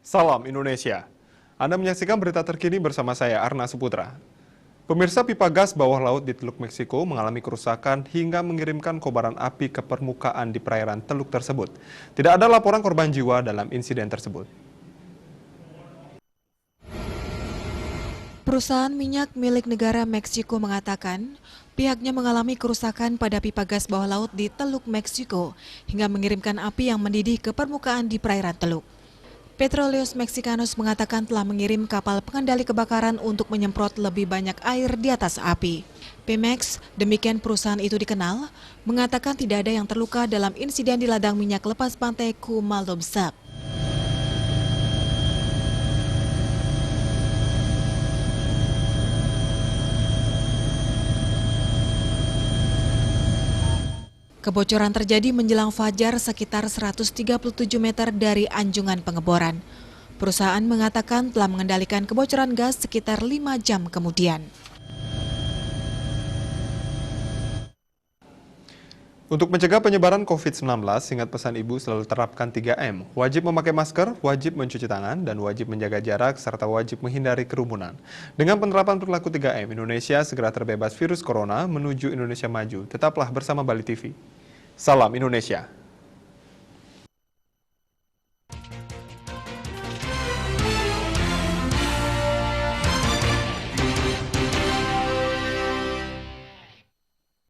Salam Indonesia. Anda menyaksikan berita terkini bersama saya Arna Suputra. Pemirsa, pipa gas bawah laut di Teluk Meksiko mengalami kerusakan hingga mengirimkan kobaran api ke permukaan di perairan teluk tersebut. Tidak ada laporan korban jiwa dalam insiden tersebut. Perusahaan minyak milik negara Meksiko mengatakan pihaknya mengalami kerusakan pada pipa gas bawah laut di Teluk Meksiko hingga mengirimkan api yang mendidih ke permukaan di perairan teluk. Petróleos Mexicanos mengatakan telah mengirim kapal pengendali kebakaran untuk menyemprot lebih banyak air di atas api. Pemex, demikian perusahaan itu dikenal, mengatakan tidak ada yang terluka dalam insiden di ladang minyak lepas pantai Kumalomsap. Kebocoran terjadi menjelang fajar sekitar 137 meter dari anjungan pengeboran. Perusahaan mengatakan telah mengendalikan kebocoran gas sekitar 5 jam kemudian. Untuk mencegah penyebaran COVID-19, ingat pesan ibu selalu terapkan 3M. Wajib memakai masker, wajib mencuci tangan, dan wajib menjaga jarak, serta wajib menghindari kerumunan. Dengan penerapan perilaku 3M, Indonesia segera terbebas virus corona menuju Indonesia maju. Tetaplah bersama Bali TV. Salam Indonesia.